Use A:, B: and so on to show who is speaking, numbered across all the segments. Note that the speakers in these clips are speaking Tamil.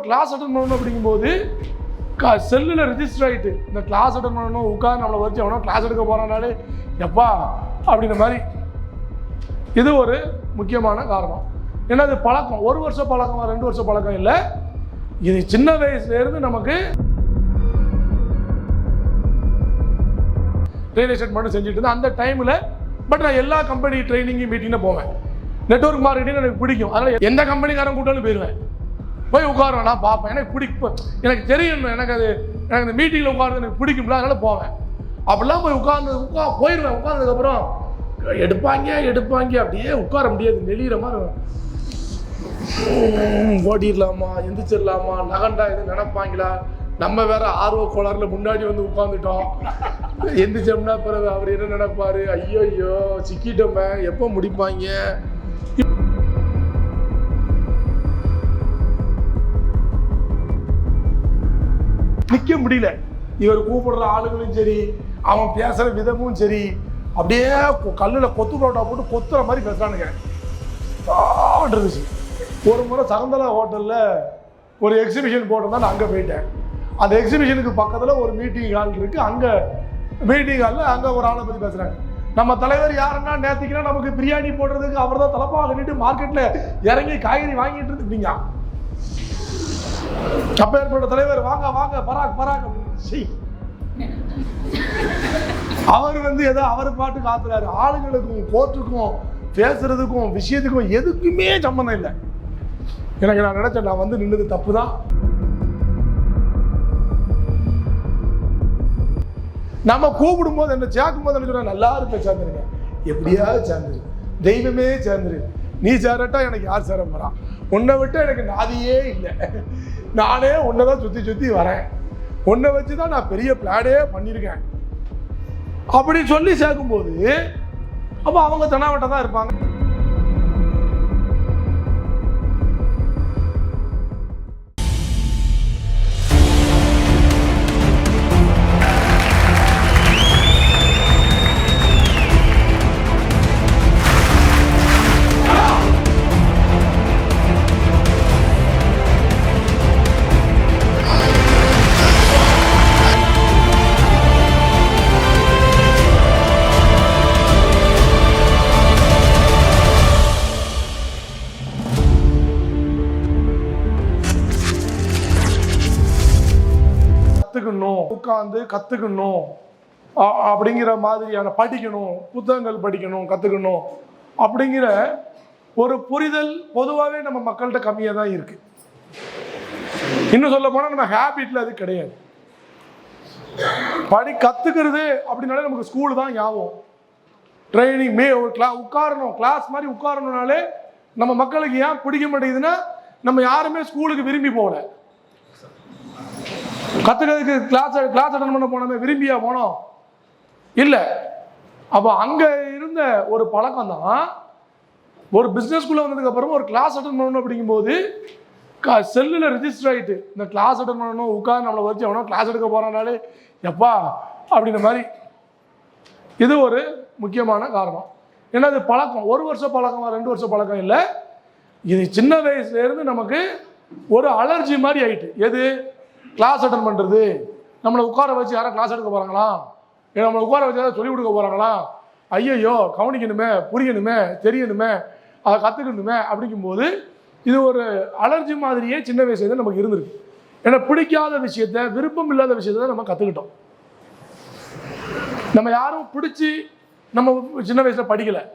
A: கிளாஸ் அட்டன் பண்ணணும் அப்படிங்கும்போது செல்லில் ரிஜிஸ்டர் ஆகிட்டு இந்த கிளாஸ் அட்டன் பண்ணணும் உட்காந்து நம்மளை வச்சு அவனா கிளாஸ் எடுக்க போகிறானாலே எப்பா அப்படின்ற மாதிரி இது ஒரு முக்கியமான காரணம். ஏன்னா அது பழக்கம், 1 வருஷம் பழக்கம் 2 வருஷம் பழக்கம் இல்லை, இது சின்ன வயசுலேருந்து நமக்கு ரியல் எஸ்டேட் மட்டும் செஞ்சுட்டு இருந்தேன் அந்த டைமில். பட் நான் எல்லா கம்பெனி ட்ரைனிங்கும் மீட்டிங்கும் போவேன். நெட்வொர்க் மார்க்கெட்டிங் எனக்கு பிடிக்கும், அதனால் எந்த கம்பெனிக்காரன் கூட்டாலும் போயிடுவேன், போய் உட்காருவேன், நான் பார்ப்பேன், எனக்கு பிடிக்கும், எனக்கு தெரியும், எனக்கு இந்த மீட்டிங்கில் உட்கார்றது எனக்கு பிடிக்கும்ல, அதனால் போவேன். அப்படிலாம் போய் போயிடுவேன். உட்கார்ந்ததுக்கப்புறம் எடுப்பாங்க அப்படியே உட்கார முடியாது, நெளிகிற மாதிரி ஓடிடலாமா எந்திரிச்சிடலாமா நகண்டா எதுவும் நினைப்பாங்களா, நம்ம வேற ஆர்வ கோளாறுல முன்னாடி வந்து உட்காந்துட்டோம், எந்திரிச்சோம்னா பிறகு அவர் என்ன நினைப்பாரு, ஐயோ சிக்கிட்டோமே எப்போ முடிப்பாங்க. நிற்க முடியல, இவர் கூப்பிடுற ஆளுங்களும் சரி அவன் பேசுற விதமும் சரி அப்படியே கல்லில் கொத்து புரோட்டா போட்டு கொத்துற மாதிரி பேசுறானுங்க. இருந்துச்சு. ஒரு முறை சகந்தலா ஹோட்டலில் ஒரு எக்ஸிபிஷன் போட்டிருந்தா நான் அங்கே போயிட்டேன். அந்த எக்ஸிபிஷனுக்கு பக்கத்தில் ஒரு மீட்டிங் ஹால் இருக்குது. அங்கே மீட்டிங் ஹாலில் அங்கே ஒரு ஆளை பற்றி பேசுகிறாங்க. நம்ம தலைவர் யாருன்னா நேற்றுக்குன்னா நமக்கு பிரியாணி போடுறதுக்கு அவர் தான் தலைப்பாக கட்டிட்டு மார்க்கெட்டில் இறங்கி காய்கறி வாங்கிட்டு இருந்துப்பீங்க. அப்போ ஏற்பட்ட தலைவர் வாங்க பராக் அவர் வந்து ஏதோ அவர் பாட்டு காத்துறாரு. ஆளுங்களுக்கும் கோர்ட்டுக்கும் பேசுறதுக்கும் விஷயத்துக்கும் எதுக்குமே சம்பந்தம் இல்லை. எனக்கு நான் நினைச்சேன் நான் வந்து நின்றது தப்பு தான். நம்ம கூப்பிடும் போது என்ன சேர்க்கும் போது என்ன சொல்றேன், நல்லா இருப்ப சேர்ந்துருங்க, எப்படியாவது சேர்ந்துரு, தெய்வமே சேர்ந்துரு, நீ சேரட்டா எனக்கு யார் சேர போறான், உன்னை விட்டு எனக்கு நாதியே இல்லை, நானே உன்னைதான் சுத்தி வரேன், உன்னை வச்சுதான் நான் பெரிய பிளானே பண்ணியிருக்கேன் அப்படி சொல்லி சேர்க்கும்போது அப்ப அவங்க தெனாவட்ட தான் இருப்பாங்க. உட்கார்ந்து கத்துக்கணும் அப்படிங்கிற மாதிரியான படிக்கணும், புத்தகங்கள் படிக்கணும், கத்துக்கணும் அப்படிங்கிற ஒரு புரிதல் பொதுவாகவே நம்ம மக்கள்கிட்ட கம்மியாக தான் இருக்கு. இன்னும் சொல்ல போனா நம்ம ஹேபிட்ல அது கிடையாது. கத்துக்கிறது அப்படின்னாலே நமக்கு ஸ்கூல் தான் ஞாபகம். ட்ரைனிங் ஒரு உட்காரணும், கிளாஸ் மாதிரி உட்காரணும்னாலே நம்ம மக்களுக்கு ஏன் பிடிக்க மாட்டேங்குதுன்னா நம்ம யாருமே ஸ்கூலுக்கு விரும்பி போகல. கத்துக்கிறதுக்கு கிளாஸ் அட்டன் பண்ண போனோமே விரும்பியா போனோம் இல்லை. அப்போ அங்கே இருந்த ஒரு பழக்கம் தான் ஒரு பிஸ்னஸ்குள்ளே வந்ததுக்கு அப்புறமா ஒரு கிளாஸ் அட்டன் பண்ணணும் அப்படிங்கும்போது செல்லில் ரிஜிஸ்டர் ஆகிட்டு இந்த கிளாஸ் அட்டன் பண்ணணும் உட்காந்து நம்மளை வச்சு அவனா கிளாஸ் எடுக்க போகிறானாலே எப்பா அப்படின்ற மாதிரி இது ஒரு முக்கியமான காரணம். ஏன்னா அது பழக்கம், 1 வருஷம் பழக்கம் 2 வருஷம் பழக்கம் இல்லை, இது சின்ன வயசுலேருந்து நமக்கு ஒரு அலர்ஜி மாதிரி ஆகிட்டு. எது கிளாஸ் அட்டன் பண்ணுறது, நம்மளை உட்கார வச்சு யாரும் கிளாஸ் எடுக்க போகிறாங்களா, நம்மளை உட்கார வச்சு யாராவது சொல்லிக் கொடுக்க போகிறாங்களா, ஐயோ கவனிக்கணுமே, புரியணுமே, தெரியணுமே, அதை கற்றுக்கணுமே அப்படிங்கும்போது இது ஒரு அலர்ஜி மாதிரியே சின்ன வயசுலேருந்து நமக்கு இருந்திருக்கு. ஏன்னா பிடிக்காத விஷயத்த, விருப்பம் இல்லாத விஷயத்த நம்ம கற்றுக்கிட்டோம். நம்ம யாரும் பிடிச்சி நம்ம சின்ன வயசில் படிக்கலை,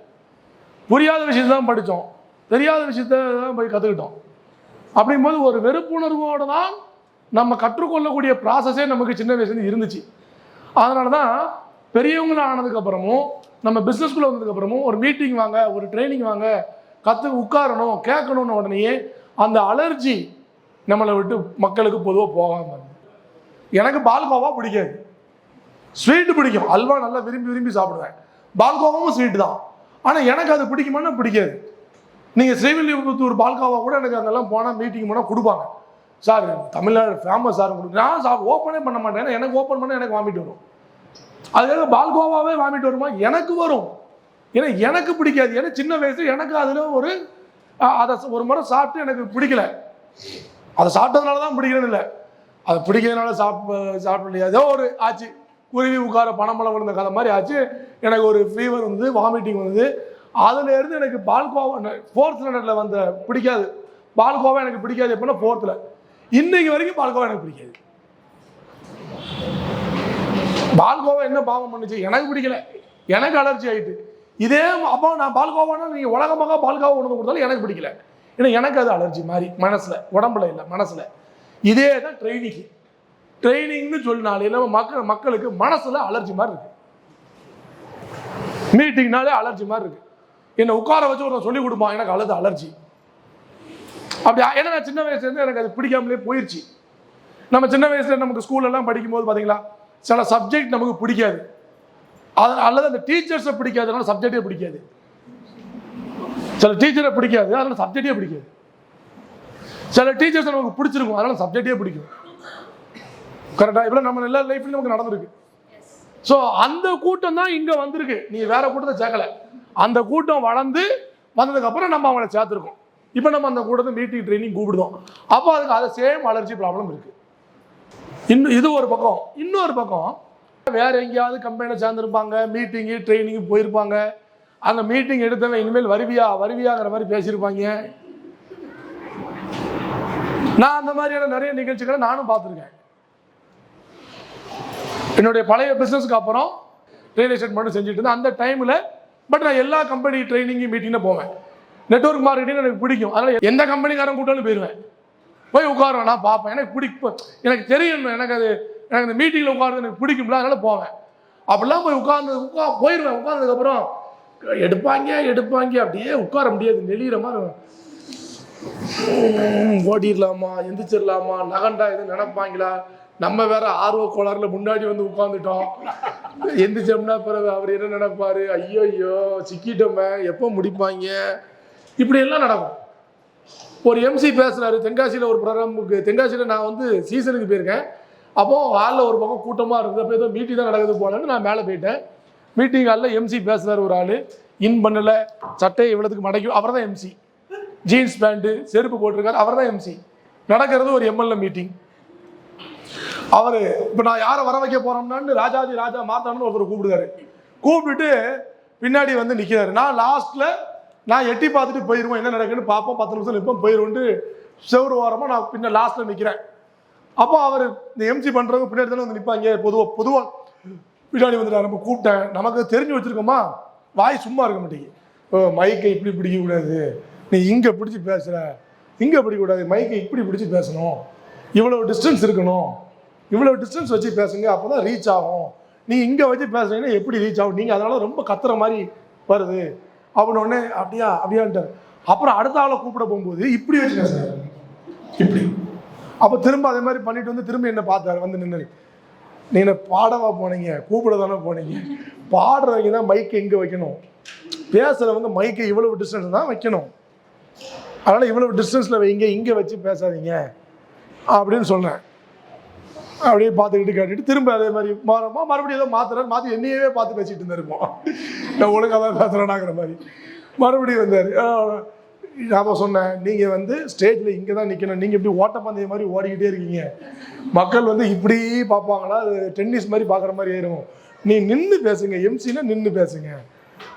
A: புரியாத விஷயத்த தான் படித்தோம், தெரியாத விஷயத்த தான் போய் கற்றுக்கிட்டோம். அப்படிங்கும்போது ஒரு வெறுப்புணர்வோடு தான் நம்ம கற்றுக்கொள்ளக்கூடிய ப்ராசஸே நமக்கு சின்ன வயசுலேருந்து இருந்துச்சு. அதனால தான் பெரியவங்கள ஆனதுக்கப்புறமும் நம்ம பிஸ்னஸ்குள்ளே வந்ததுக்கப்புறமும் ஒரு மீட்டிங் வாங்க, ஒரு ட்ரைனிங் வாங்க, உட்காரணும், கேட்கணும்னு உடனேயே அந்த அலர்ஜி நம்மளை விட்டு மக்களுக்கு பொதுவாக போகாமல். எனக்கு பால்கோவா பிடிக்காது, ஸ்வீட்டு பிடிக்கும், அல்வா நல்லா விரும்பி சாப்பிடுவேன், பால்கோவாவும் ஸ்வீட்டு தான். ஆனால் எனக்கு அது பிடிக்குமானா பிடிக்காது. நீங்கள் ஸ்ரீவில்லிபுத்தூர் பால்கோவா கூட எனக்கு அங்கெல்லாம் போனால் மீட்டிங் போனால் கொடுப்பாங்க, சார் தமிழ்நாடு ஃபேமஸ் சார் கொடுங்க, நான் ஓப்பனே பண்ண மாட்டேன், ஏன்னா எனக்கு ஓப்பன் பண்ண எனக்கு வாமிட் வரும். அதுக்காக பால்கோவாவே வாமிட் வருமா, எனக்கு வரும், ஏன்னா எனக்கு பிடிக்காது. ஏன்னா சின்ன வயசு எனக்கு அதில் அதை ஒரு முறை சாப்பிட்டு எனக்கு பிடிக்கல. அதை சாப்பிட்டதுனால தான் பிடிக்கணும்னு இல்லை, அதை பிடிக்கிறதுனால சாப்பிடலையா ஏதோ ஒரு ஆச்சு, குருவி உட்கார பணமளம் விழுந்த கதை மாதிரி ஆச்சு. எனக்கு ஒரு ஃபீவர் வந்து, வாமிட்டிங் வந்து. அதுலேருந்து எனக்கு பால்கோவா 4th ஸ்டாண்டர்டில் வந்த பிடிக்காது, பால்கோவா எனக்கு பிடிக்காது. எப்படின்னா 4th இன்னைக்கு வரைக்கும் பால்கோவா எனக்கு பிடிக்காது. பால்கோவா என்ன பாவம் பண்ணுச்சு, எனக்கு பிடிக்கல, எனக்கு அலர்ஜி ஆகிட்டு. இதே அப்போ நான் பால்கோவானா நீங்கள் உலகமாக பால்கோவா உணவு கொடுத்தாலும் எனக்கு பிடிக்கல, ஏன்னா எனக்கு அது அலர்ஜி மாதிரி மனசில், உடம்புல இல்லை மனசில். இதே தான் ட்ரைனிங்னு சொன்னாலே இல்லாமல் மக்களுக்கு மனசில் அலர்ஜி மாதிரி இருக்கு, மீட்டிங்னாலே அலர்ஜி மாதிரி இருக்கு. என்னை உட்கார வச்சு ஒருத்தன் சொல்லி கொடுப்பான், எனக்கு அலர்ஜி அப்படி. ஏன்னா நான் சின்ன வயசுலேருந்து எனக்கு அது பிடிக்காமலே போயிடுச்சு. நம்ம சின்ன வயசுல நமக்கு ஸ்கூலெல்லாம் படிக்கும்போது பார்த்தீங்களா, சில சப்ஜெக்ட் நமக்கு பிடிக்காது, அல்லது அந்த டீச்சர்ஸை பிடிக்காது, அதனால சப்ஜெக்டே பிடிக்காது. சில டீச்சரை பிடிக்காது, அதனால சப்ஜெக்டே பிடிக்காது. சில டீச்சர்ஸ் நமக்கு பிடிச்சிருக்கும், அதனால சப்ஜெக்டே பிடிக்கும். கரெக்டாக இவ்வளோ நம்ம எல்லா லைஃப்லையும் நமக்கு நடந்திருக்கு. ஸோ அந்த கூட்டம் தான் இங்கே வந்திருக்கு, நீ வேற கூட்டத்தை சேர்க்கலை. அந்த கூட்டம் வந்ததுக்கப்புறம் நம்ம அவங்கள சேர்த்துருக்கோம். இப்போ நம்ம அந்த கூட்டத்தை மீட்டிங் ட்ரைனிங் கூப்பிடுதோம். அப்போ அதுக்கு அதை சேம் அலர்ஜி ப்ராப்ளம் இருக்கு. இது ஒரு பக்கம். இன்னொரு பக்கம் வேற எங்கேயாவது கம்பெனியில் சேர்ந்துருப்பாங்க, மீட்டிங்கு ட்ரைனிங்கு போயிருப்பாங்க. அந்த மீட்டிங் எடுத்தவன் இனிமேல் வருவியாங்கிற மாதிரி பேசியிருப்பாங்க. நான் அந்த மாதிரியான நிறைய நிகழ்ச்சிகளை நானும் பார்த்துருக்கேன். என்னுடைய பழைய பிஸ்னஸ்க்கு அப்புறம் ரியல் எஸ்டேட் மட்டும் செஞ்சுட்டு இருந்தேன் அந்த டைமில். பட் நான் எல்லா கம்பெனி ட்ரைனிங்கும் மீட்டிங்கும் போவேன். நெட்வொர்க் மார்க்கெட்டிங் எனக்கு பிடிக்கும், அதனால் எந்த கம்பெனிக்காரன் கூட்டாலும் போயிடுவேன், போய் உட்காருவேன், நான் பார்ப்பேன். எனக்கு பிடிக்கும், எனக்கு தெரியும், எனக்கு இந்த மீட்டிங்கில் உட்காருறது எனக்கு பிடிக்கும்ல, அதனால் போவேன். அப்படிலாம் போய் போயிடுவேன். உட்கார்ந்ததுக்கப்புறம் எடுப்பாங்க அப்படியே உட்கார முடியாது, நெளிகிற மாதிரி ஓடிடலாமா, எந்திரிச்சிடலாமா, நகண்டா எதுவும் நினைப்பாங்களா, நம்ம வேற ஆர்வ கோளாறுல முன்னாடி வந்து உட்காந்துட்டோம், எந்திரிச்சோம்னா பிறகு அவர் என்ன நினைப்பாரு, ஐயோ சிக்கிட்டோமே, எப்போ முடிப்பாங்க, இப்படி எல்லாம் நடக்கும். ஒரு எம்சி பேசுறாரு தென்காசியில் ஒரு ப்ரோக்ராமுக்கு. தென்காசியில் நான் வந்து சீசனுக்கு போயிருக்கேன். அப்போ ஹாலில் ஒரு பக்கம் கூட்டமாக இருக்குது, அப்போ ஏதோ மீட்டிங் தான் நடக்குது போலன்னு நான் மேலே போயிட்டேன். மீட்டிங் ஹாலில் எம்சி பேசுறாரு ஒரு ஆள், இன் பண்ணல, சட்டையை இவ்வளோத்துக்கு மடக்கி, அவர் தான் எம்சி, ஜீன்ஸ் பேண்ட்டு செருப்பு போட்டிருக்காரு, அவர் தான் எம்சி. நடக்கிறது ஒரு எம்எல்ஏ மீட்டிங். அவர் இப்போ நான் யாரை வர வைக்க போறோம்னான்னு ராஜா மாத்தான்னு ஒருத்தர் கூப்பிட்டுட்டு பின்னாடி வந்து நிற்கிறாரு. நான் லாஸ்ட்ல நான் எட்டி பார்த்துட்டு போயிடுவோம், என்ன நடக்குன்னு பார்ப்போம், 10 நிமிஷம் நிற்போம், போயிடுவோன்ட்டு செவ்வறு ஓரமாக நான் பின்ன லாஸ்ட்ல நிற்கிறேன். அப்போ அவர் இந்த எம்சி பண்றவங்க பின்னாடி தானே வந்து நிற்பாங்க. பொதுவாக பின்னாடி வந்துட்டார். நம்ம கூப்பிட்டேன், நமக்கு தெரிஞ்சு வச்சிருக்கோமா, வாய் சும்மா இருக்க மாட்டேங்குது. மைக்கை இப்படி பிடிக்கக்கூடாது, நீ இங்கே பிடிச்சி பேசுகிற, இங்கே பிடிக்கக்கூடாது, மைக்கை இப்படி பிடிச்சி பேசணும், இவ்வளவு டிஸ்டன்ஸ் இருக்கணும், இவ்வளவு டிஸ்டன்ஸ் வச்சு பேசுங்க, அப்போ தான் ரீச் ஆகும், நீ இங்கே வச்சு பேசுறீங்கன்னா எப்படி ரீச் ஆகும், நீங்கள் அதனால ரொம்ப கத்துற மாதிரி வருது அப்படின்னு ஒன்று அப்படியான்ட்டார். அப்புறம் அடுத்த ஆளை கூப்பிட போகும்போது இப்படி வச்சு பேசுறாரு, இப்படி. அப்போ திரும்ப அதே மாதிரி பண்ணிட்டு வந்து திரும்ப என்ன பார்த்தாரு, வந்து நின்று, நீங்கள் பாடவா போனீங்க, கூப்பிட தானே போனீங்க, பாடுறவங்க தான் மைக்கை இங்கே வைக்கணும், பேசுகிறவங்க மைக்கை இவ்வளவு டிஸ்டன்ஸ் தான் வைக்கணும், அதனால் இவ்வளவு டிஸ்டன்ஸில் வைங்க, இங்கே வச்சு பேசாதீங்க அப்படின்னு சொன்னேன். அப்படியே பார்த்துக்கிட்டு கேட்டுட்டு திரும்ப அதே மாதிரி மறுபடியும் ஏதோ மாற்றி என்னையவே பார்த்து பேசிட்டு இருந்திருப்போம், நான் ஒழுங்காக தான் பேசுகிறேன்னாங்கிற மாதிரி. மறுபடியும் வந்தார். நான் சொன்னேன், நீங்கள் வந்து ஸ்டேஜில் இங்கே தான் நிற்கணும், நீங்கள் இப்படி ஓட்டப்பந்தய மாதிரி ஓடிக்கிட்டே இருக்கீங்க, மக்கள் வந்து இப்படி பார்ப்பாங்களா, அது டென்னிஸ் மாதிரி பார்க்குற மாதிரி ஆயிரும், நீ நின்று பேசுங்க, எம்சின்னா நின்று பேசுங்க.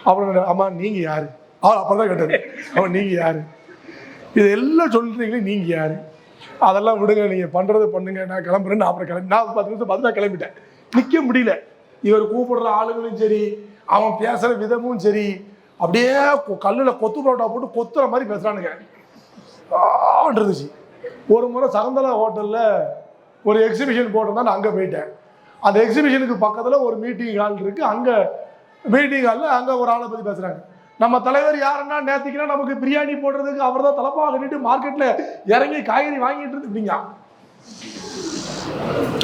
A: அப்புறம் ஆமாம் நீங்கள் யார், அப்போ தான் கேட்டார், அவன் நீங்கள் யார், இது எல்லாம் சொல்கிறீங்களே நீங்கள் யார், அதெல்லாம் விடுங்க, நீங்கள் பண்ணுறது பண்ணுங்க, நான் கிளம்புறேன்னு. அப்புறம் நான் 10 நிமிஷம் பார்த்து நான் கிளம்பிட்டேன். நிற்க முடியல. இவர் கூப்பிடுற ஆளுங்களும் சரி, அவன் பேசுகிற விதமும் சரி, அப்படியே கல்லில் கொத்து பரோட்டா போட்டு கொத்துற மாதிரி பேசுகிறானுங்க இருந்துச்சு. ஒரு முறை சகந்தலா ஹோட்டலில் ஒரு எக்ஸிபிஷன் போட்டிருந்தா நான் அங்கே போயிட்டேன். அந்த எக்ஸிபிஷனுக்கு பக்கத்தில் ஒரு மீட்டிங் ஹால் இருக்குது. அங்கே மீட்டிங் ஹாலில் அங்கே ஒரு ஆளை பற்றி பேசுகிறாங்க. நம்ம தலைவர் யாருன்னா நேத்திக்கினா நமக்கு பிரியாணி போடுறதுக்கு அவர் தான் தலைப்பாக கட்டிட்டு மார்க்கெட்ல இறங்கி காய்கறி வாங்கிட்டு இருந்துப்பீங்க.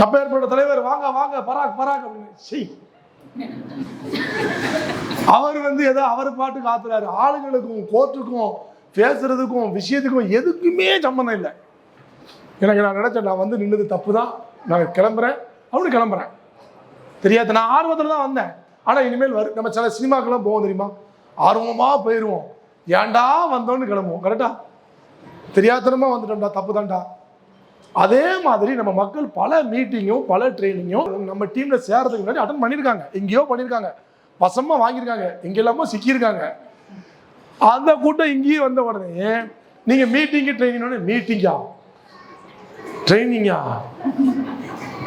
A: அப்ப ஏற்பட்ட தலைவர் வாங்க வாங்க பராக் பராக் அப்படின்னு அவர் வந்து ஏதோ அவர் பாட்டுக்கு ஆத்துறாரு. ஆளுங்களுக்கும் கோர்ட்டுக்கும் பேசுறதுக்கும் விஷயத்துக்கும் எதுக்குமே சம்பந்தம் இல்லை. எனக்கு நான் நினைச்சேன், நான் வந்து நின்னது தப்பு தான், நான் கிளம்புறேன் அவனு கிளம்புறேன், தெரியாது, நான் ஆர்வத்தில் தான் வந்தேன். ஆனால் இனிமேல் நம்ம சில சினிமாக்கெல்லாம் போவோம் தெரியுமா, ஆர்வமாக போயிடுவோம், ஏன்டா வந்தோன்னு கிளம்புவோம். கரெக்டா, தெரியாதனமா வந்துட்டோம்டா, தப்பு தான்டா, அதே மாதிரி நம்ம மக்கள் பல மீட்டிங்கும் பல ட்ரைனிங்கும் நம்ம டீம்ல சேர்றதுக்கு முன்னாடி அட்டன் பண்ணியிருக்காங்க, எங்கேயோ பண்ணியிருக்காங்க, வசமா வாங்கியிருக்காங்க, எங்கெல்லாமோ சிக்கியிருக்காங்க. அந்த கூட்டம் இங்கேயும் வந்த உடனே நீங்க மீட்டிங்கு ட்ரைனிங் ட்ரைனிங்கா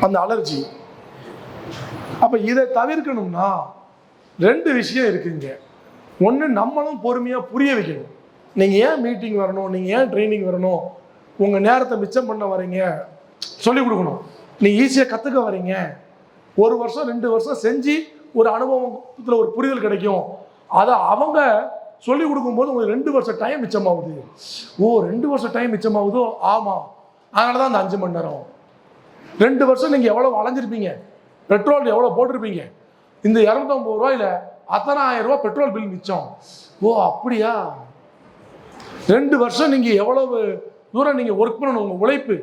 A: அந்த அலர்ஜி. அப்ப இதை தவிர்க்கணும்னா 2 விஷயம் இருக்குங்க. ஒன்று, நம்மளும் பொறுமையா புரிய வைக்கணும். நீங்க ஏன் மீட்டிங் வரணும், நீங்க ஏன் ட்ரைனிங் வரணும், உங்க நேரத்தை மிச்சம் பண்ண வரீங்க சொல்லிக் கொடுக்கணும். நீங்க ஈஸியாக கத்துக்க வரீங்க, 1 வருஷம் 2 வருஷம் செஞ்சு ஒரு அனுபவத்துல ஒரு புரிதல் கிடைக்கும். அதை அவங்க சொல்லிக் கொடுக்கும்போது உங்களுக்கு 2 வருஷம் டைம் மிச்சமாகுது. ஓ 2 வருஷம் டைம் மிச்சமாகுதோ, ஆமா, அதனாலதான் அந்த 5 மணி நேரம். 2 வருஷம் நீங்க எவ்வளவு அலைஞ்சிருப்பீங்க, பெட்ரோல் எவ்வளவு போட்டிருப்பீங்க, இந்த 250 ரூபாயில அத்தனை 1000 ரூபாய் பெட்ரோல் பில் மிச்சம். ஓ அப்படியா, 2 வருஷம் நீங்க எவ்வளவு தூரம் நீங்க ஒர்க் பண்ணணும், உங்க உழைப்பு,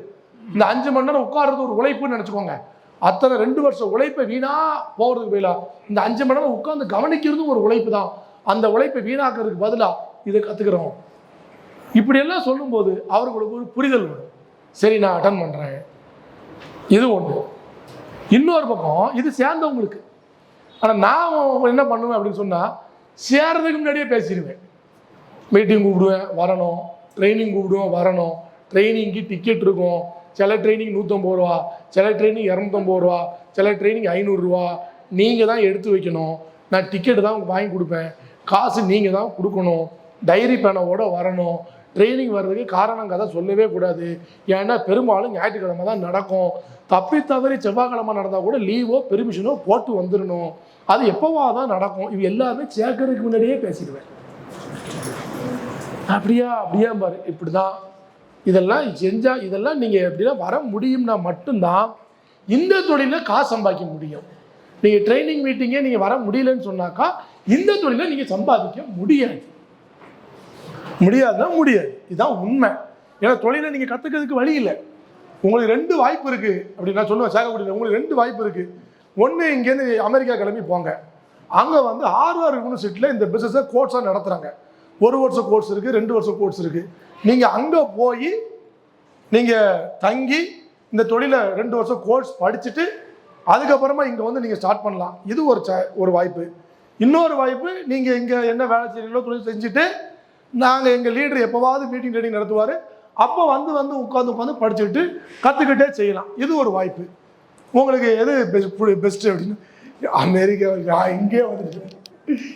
A: இந்த 5 மணி நேரம் உட்கார்றது ஒரு உழைப்புன்னு நினைச்சுக்கோங்க. அத்தனை 2 வருஷம் உழைப்பை வீணா போகிறதுக்கு பதிலா இந்த 5 மணி நேரம் உட்கார்ந்து கவனிக்கிறதும் ஒரு உழைப்பு தான். அந்த உழைப்பை வீணாக்குறதுக்கு பதிலா இதை கத்துக்கிறோம். இப்படியெல்லாம் சொல்லும்போது அவர்களுக்கு ஒரு புரிதல் வரும். சரி, நான் அட்டன் பண்றேன். இது ஒன்று. இன்னொரு பக்கம் இது சேர்ந்தவங்களுக்கு. ஆனால் நான் என்ன பண்ணுவேன் அப்படின்னு சொன்னா, சேர்றதுக்கு முன்னாடியே பேசிடுவேன். மீட்டிங் கூப்பிடுவேன் வரணும், ட்ரைனிங் கூப்பிடுவேன் வரணும், ட்ரைனிங்க்கு டிக்கெட் இருக்கும். சில ட்ரைனிங் 150 ரூபா, சில ட்ரைனிங் 250 ரூபா, சில ட்ரைனிங் 500 ரூபா. நீங்கள் தான் எடுத்து வைக்கணும், நான் டிக்கெட்டு தான் வாங்கி கொடுப்பேன், காசு நீங்கள் தான் கொடுக்கணும், டைரி பேனாவோட வரணும். ட்ரைனிங் வர்றதுக்கு காரணம் கதை சொல்லவே கூடாது. ஏன்னா பெரும்பாலும் ஞாயிற்றுக்கிழமை தான் நடக்கும். தப்பி தவறி செவ்வாய்க்கிழமை நடந்தால் கூட லீவோ பெர்மிஷனோ போட்டு வந்துடணும். அது எப்போவா தான் நடக்கும். இது எல்லாமே சேர்க்கறதுக்கு முன்னாடியே பேசிடுவேன். அப்படியா அப்படியா பாரு, இப்படிதான் இதெல்லாம் செஞ்சா இதெல்லாம் நீங்க எப்படின்னா வர முடியும்னா மட்டும்தான் இந்த தொழில காசு சம்பாதிக்க முடியும். நீங்க ட்ரைனிங் மீட்டிங்கே நீங்க வர முடியலன்னு சொன்னாக்கா இந்த தொழில நீங்க சம்பாதிக்க முடியாது. முடியாதுன்னா முடியாது, இதுதான் உண்மை. ஏன்னா தொழிலை நீங்க கத்துக்கிறதுக்கு வழி இல்லை. உங்களுக்கு 2 வாய்ப்பு இருக்கு அப்படின்னு நான் சொல்லுவேன் சேகக்கூடிய. உங்களுக்கு 2 வாய்ப்பு இருக்கு. ஒன்று, இங்கேருந்து அமெரிக்கா கிளம்பி போங்க. அங்கே வந்து ஹார்வர்ட் யூனிவர்சிட்டியில் இந்த பிஸ்னஸை கோர்ஸாக நடத்துகிறாங்க. 1 வருஷம் கோர்ஸ் இருக்குது, 2 வருஷம் கோர்ஸ் இருக்குது. நீங்கள் அங்கே போய் நீங்கள் தங்கி இந்த தொழிலை 2 வருஷம் கோர்ஸ் படிச்சுட்டு அதுக்கப்புறமா இங்கே வந்து நீங்கள் ஸ்டார்ட் பண்ணலாம். இது ஒரு வாய்ப்பு. இன்னொரு வாய்ப்பு, நீங்கள் இங்கே என்ன வேலை செய்யறீங்களோ தொழில் செஞ்சுட்டு நாங்கள் எங்கள் லீடர் எப்போவாவது மீட்டிங் ட்ரைனிங் நடத்துவார், அப்போ வந்து உட்காந்து படிச்சுக்கிட்டு கற்றுக்கிட்டே செய்யலாம். இது ஒரு வாய்ப்பு. உங்களுக்கு எது பெஸ்ட்டு அப்படின்னு, அமெரிக்கா நான் இங்கே வந்துட்டு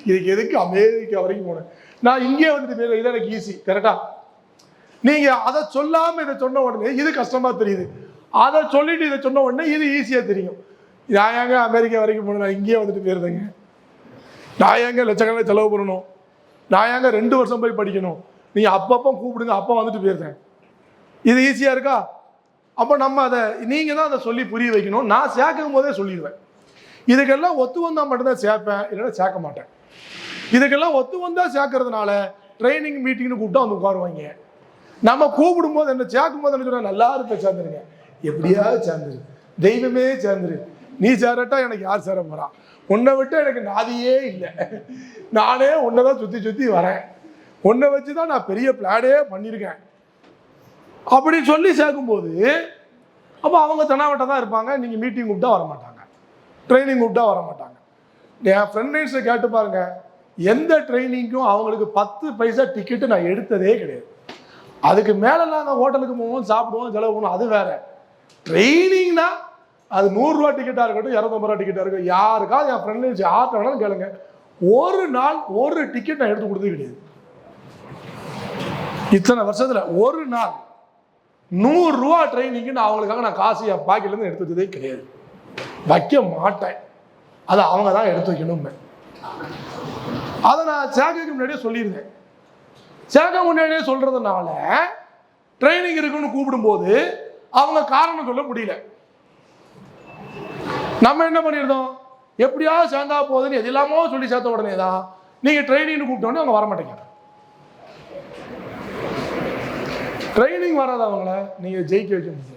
A: இதுக்கு எதுக்கு அமெரிக்கா வரைக்கும் போனேன், நான் இங்கே வந்துட்டு இதை எனக்கு ஈஸி. கரெக்டாக நீங்கள் அதை சொல்லாமல் இதை சொன்ன உடனே இது கஷ்டமாக தெரியுது, அதை சொல்லிட்டு இதை சொன்ன உடனே இது ஈஸியாக தெரியும். நான் ஏங்க அமெரிக்கா வரைக்கும் போனேன், நான் இங்கேயே வந்துட்டு போயிருந்தேங்க, நான் ஏங்க லட்சக்கணக்கில் செலவு பண்ணணும், நான் ஏங்க 2 வருஷம் போய் படிக்கணும், நீங்கள் அப்பப்போ கூப்பிடுங்க அப்போ வந்துட்டு போயிருந்தேன். இது ஈஸியாக இருக்கா? அப்போ நம்ம அதை நீங்கள் தான் அதை சொல்லி புரிய வைக்கணும். நான் சேர்க்கும் போதே சொல்லிடுவேன். இதுக்கெல்லாம் ஒத்து வந்தால் மட்டும்தான் சேர்ப்பேன், இல்லைன்னா சேர்க்க மாட்டேன். இதுக்கெல்லாம் ஒத்து வந்தால் சேர்க்கறதுனால ட்ரைனிங் மீட்டிங்னு கூப்பிட்டா வந்து உட்காருவாங்க. நம்ம கூப்பிடும் போது என்ன சேர்க்கும் போது என்ன சொல்ல, நல்லா இருப்ப சேர்ந்துருங்க, எப்படியாவது சேர்ந்துரு, தெய்வமே சேர்ந்துரு, நீ சேரட்டா எனக்கு யார் சேர போறா, உன்னை விட்டு எனக்கு நாதியே இல்லை, நானே உன்னை தான் சுற்றி சுற்றி வரேன், உன்னை வச்சு தான் நான் பெரிய பிளானே பண்ணியிருக்கேன் அப்படி சொல்லி சேர்க்கும்போது அப்போ அவங்க தெனாவட்ட தான் இருப்பாங்க. நீங்கள் மீட்டிங் கூப்பிட்டா வர மாட்டாங்க, ட்ரைனிங் கூப்பிட்டா வர மாட்டாங்க. என் ஃப்ரெண்ட்ஸை கேட்டு பாருங்க, எந்த ட்ரைனிங்க்கும் அவங்களுக்கு 10 பைசா டிக்கெட்டு நான் எடுத்ததே கிடையாது. அதுக்கு மேலெல்லாம் நான் ஹோட்டலுக்கு போவோம், சாப்பிடுவோம், செலவு பண்ணுவோம், அது வேற. ட்ரைனிங்னா அது 100 ரூபா டிக்கெட்டாக இருக்கட்டும், 250 ரூபா டிக்கெட்டாக இருக்கட்டும், யாருக்காவது என் ஃப்ரெண்ட்ஸ் யார்கிட்ட வேணாலும் கேளுங்க, ஒரு நாள் ஒரு டிக்கெட் நான் எடுத்து கொடுத்தது கிடையாது. இத்தனை வருஷத்துல ஒரு நாள் 100 ரூபா ட்ரைனிங்கு நான் அவங்களுக்காக நான் காசு என் பாக்கெட்லேருந்து எடுத்து வச்சதே கிடையாது, வைக்க மாட்டேன். அதை அவங்க தான் எடுத்து வைக்கணும். அதை நான் சேர்க்கைக்கு முன்னாடியே சொல்லியிருந்தேன். சேர்க்க முன்னாடியே சொல்றதுனால ட்ரைனிங் இருக்குன்னு கூப்பிடும்போது அவங்க காரணம் சொல்ல முடியல. நம்ம என்ன பண்ணிருந்தோம், எப்படியாவது சேர்ந்தா போகுதுன்னு எது இல்லாமோ சொல்லி சேர்த்த உடனே தான் நீங்க ட்ரைனிங்னு கூப்பிட்டோன்னே அவங்க வர மாட்டேங்க. ட்ரைனிங் வராதவங்கள நீங்க ஜெயிக்க வைக்க முடியாது.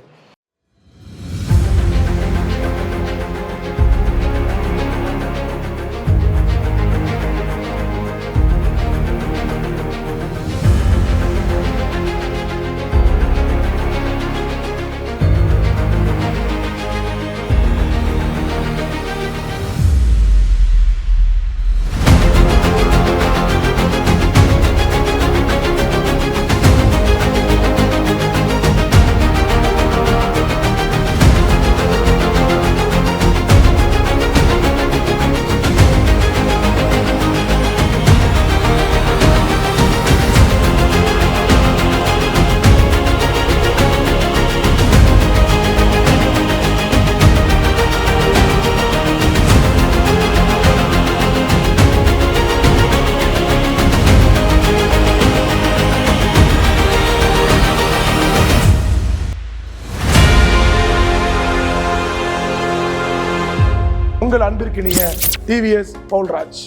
A: உங்கள் அன்பிற்கினிய டிவிஎஸ் பவுல்ராஜ்.